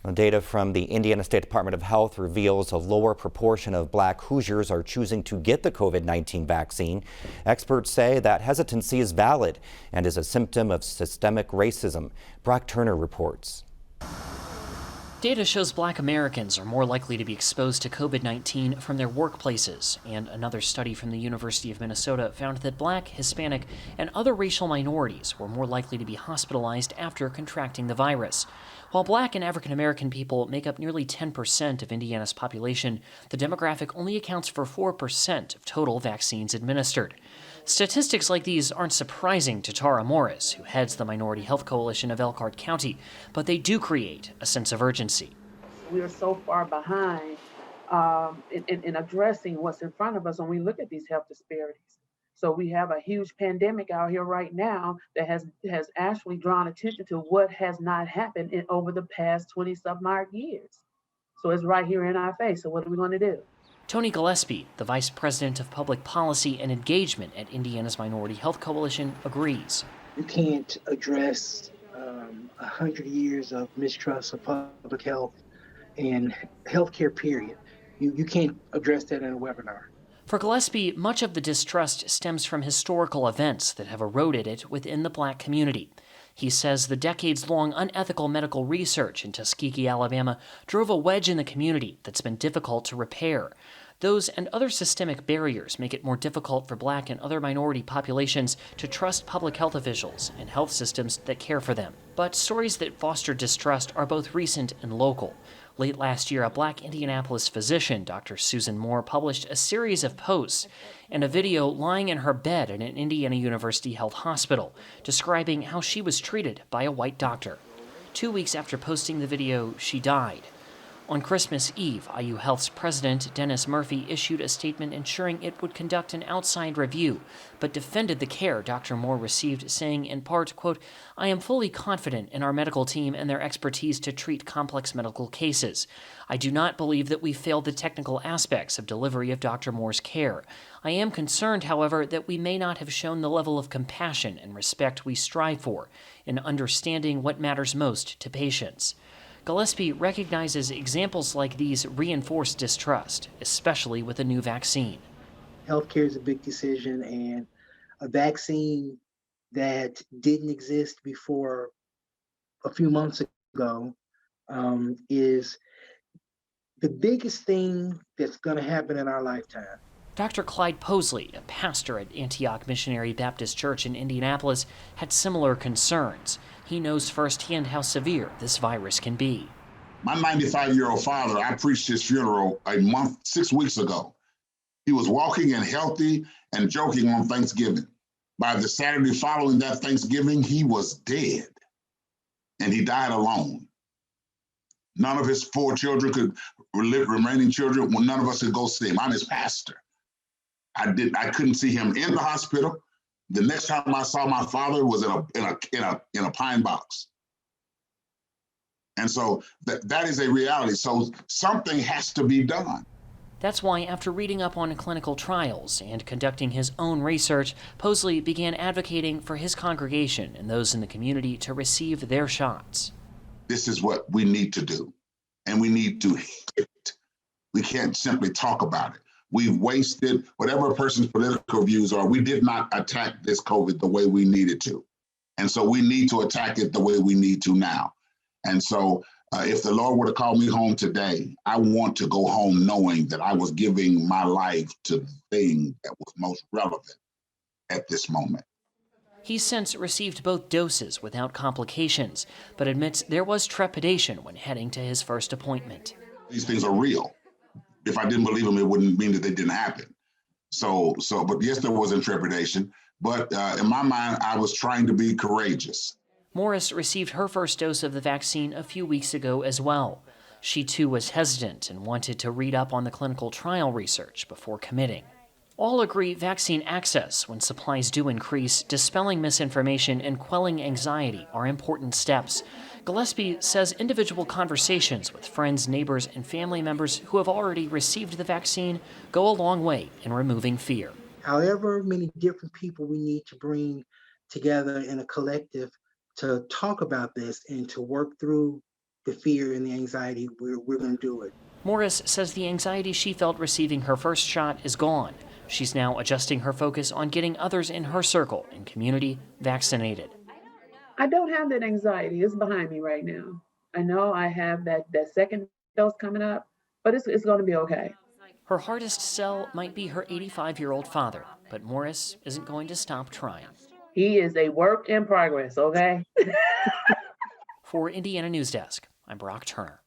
Data from the Indiana State Department of Health reveals a lower proportion of Black Hoosiers are choosing to get the COVID-19 vaccine. Experts say that hesitancy is valid and is a symptom of systemic racism. Brock Turner reports. Data shows Black Americans are more likely to be exposed to COVID-19 from their workplaces, and another study from the University of Minnesota found that Black, Hispanic, and other racial minorities were more likely to be hospitalized after contracting the virus. While Black and African American people make up nearly 10% of Indiana's population, the demographic only accounts for 4% of total vaccines administered. Statistics like these aren't surprising to Tara Morris, who heads the Minority Health Coalition of Elkhart County, but they do create a sense of urgency. We are so far behind in addressing what's in front of us when we look at these health disparities. So we have a huge pandemic out here right now that has actually drawn attention to what has not happened over the past 20-some-odd years. So it's right here in our face. So what are we going to do? Tony Gillespie, the Vice President of Public Policy and Engagement at Indiana's Minority Health Coalition, agrees. You can't address 100 years of mistrust of public health and healthcare, period. You can't address that in a webinar. For Gillespie, much of the distrust stems from historical events that have eroded it within the Black community. He says the decades-long unethical medical research in Tuskegee, Alabama, drove a wedge in the community that's been difficult to repair. Those and other systemic barriers make it more difficult for Black and other minority populations to trust public health officials and health systems that care for them. But stories that foster distrust are both recent and local. Late last year, a Black Indianapolis physician, Dr. Susan Moore, published a series of posts and a video lying in her bed at an Indiana University Health Hospital, describing how she was treated by a white doctor. 2 weeks after posting the video, she died. On Christmas Eve, IU Health's president, Dennis Murphy, issued a statement ensuring it would conduct an outside review, but defended the care Dr. Moore received, saying in part, quote, "I am fully confident in our medical team and their expertise to treat complex medical cases. I do not believe that we failed the technical aspects of delivery of Dr. Moore's care. I am concerned, however, that we may not have shown the level of compassion and respect we strive for in understanding what matters most to patients." Gillespie recognizes examples like these reinforce distrust, especially with a new vaccine. Healthcare is a big decision, and a vaccine that didn't exist before a few months ago is the biggest thing that's going to happen in our lifetime. Dr. Clyde Posley, a pastor at Antioch Missionary Baptist Church in Indianapolis, had similar concerns. He knows firsthand how severe this virus can be. My 95-year-old father, I preached his funeral 6 weeks ago. He was walking and healthy and joking on Thanksgiving. By the Saturday following that Thanksgiving, he was dead, and he died alone. None of his 4 children could remaining children. Well, none of us could go see him. I'm his pastor. I couldn't see him in the hospital. The next time I saw my father was in a pine box. And so that is a reality. So something has to be done. That's why, after reading up on clinical trials and conducting his own research, Posley began advocating for his congregation and those in the community to receive their shots. This is what we need to do, and we need to hit it. We can't simply talk about it. We've wasted whatever a person's political views are. We did not attack this COVID the way we needed to. And so we need to attack it the way we need to now. And so if the Lord were to call me home today, I want to go home knowing that I was giving my life to the thing that was most relevant at this moment. He's since received both doses without complications, but admits there was trepidation when heading to his first appointment. These things are real. If I didn't believe them, it wouldn't mean that they didn't happen. But yes, there was trepidation. But in my mind, I was trying to be courageous. Morris received her first dose of the vaccine a few weeks ago as well. She too was hesitant and wanted to read up on the clinical trial research before committing. All agree vaccine access, when supplies do increase, dispelling misinformation and quelling anxiety are important steps. Gillespie says individual conversations with friends, neighbors, and family members who have already received the vaccine go a long way in removing fear. However many different people we need to bring together in a collective to talk about this and to work through the fear and the anxiety, we're going to do it. Morris says the anxiety she felt receiving her first shot is gone. She's now adjusting her focus on getting others in her circle and community vaccinated. I don't have that anxiety. It's behind me right now. I know I have that second dose coming up, but it's going to be okay. Her hardest sell might be her 85-year-old father, but Morris isn't going to stop trying. He is a work in progress, okay? For Indiana Newsdesk, I'm Brock Turner.